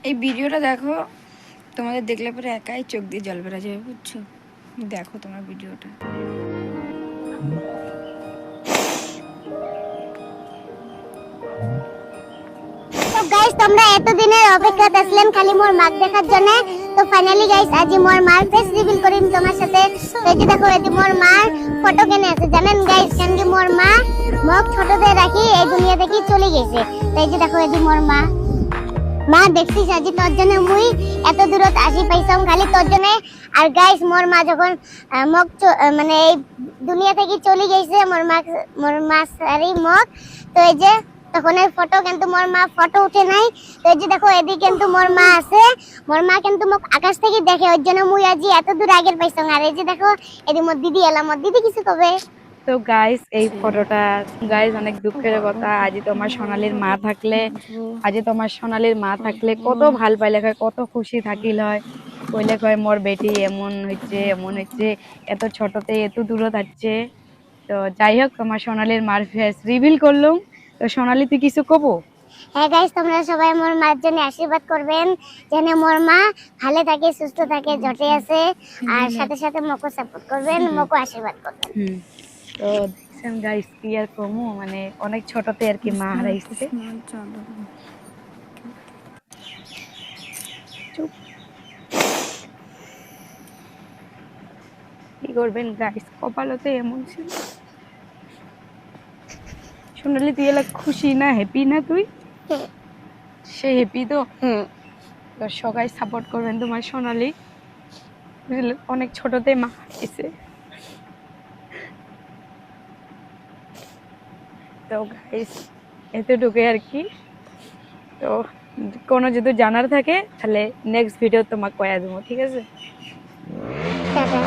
এই ভিডিওটা দেখো, তোমাদের দেখলে পরে একাই চোখ দিয়ে জল বেরা যাবে, বুঝছো? দেখো তোমার ভিডিওটা। তো গাইস তোমরা এতদিনের অপেক্ষাতে ছিলেন খালি মোর মাক দেখার জন্য। তো ফাইনালি গাইস আজ মোর মার ফেস রিভিল করিম তোমার সাথে। এই যে দেখো এই যে মোর মার ফটো কেনে আছে জানেন গাইস, কেন কি মোর মা মুখ ছোটতে রাখি এই দুনিয়া থেকে চলে গেছে। তো এই যে দেখো এই যে মোর মা মা দেখছিস আজি তোর জন্য মুই এত দূরত আসি পাইছাম খালি তোর জন্য। আর গাইস মোর মা যখন মুখ মানে এই দুনিয়া থেকে চলে গেছে মোর মা সারি মুখ। তো এই যে তখন এই ফটো কিন্তু মোর মা ফটো উঠে নাই। তো এই যে দেখো এদিকে কিন্তু মোর মা আছে, মোর মা কিন্তু মুখ আকাশ থেকে দেখে, ওই জন্য মুই আজি এত দূর আগের পাইছাম। আর এই যে দেখো এদি মোর দিদি এলা, মোর দিদি কিছু কবে। তো গাইস এই ফটোটা গাইস অনেক দুঃখের কথা। আজি তোমার সোনালীর মা থাকলে কত ভাল পাইলে হয়, কত খুশি থাকিল হয়। কইলে কয় মোর বেটি এমন হচ্ছে এত ছোটতে এত দূরে যাচ্ছে। তো যাই হোক তোমার সোনালীর মার ফেস রিভিল করলাম। তো সোনালী তুই কিছু কবো? হ্যাঁ গাইস তোমরা সবাই মোর মার জন্য আশীর্বাদ করবেন যেন মোর মা ভালো থাকে, সুস্থ থাকে, জটে আছে। আর সাথে সাথে মকো সাপোর্ট করবেন, মকো আশীর্বাদ করবেন। তো দেখছেন গাইস কি আর কমু, মানে অনেক ছোটতে আর কি মা হারাইছে। চুপ। কি করবেন গাইস, কপালতে এমন ছিল। সোনালী তুই এলা খুশি না, হ্যাপি না? তুই সে হ্যাপি তো। তো সবাই সাপোর্ট করবেন তোমার সোনালী, বুঝলে অনেক ছোটতে মা হারিয়েছে। তো গাইস এতটুকুই আর কি। তো কোনো যদি জানার থাকে তাহলে নেক্সট ভিডিও তোমাকে কয়া দেবো, ঠিক আছে? টাটা।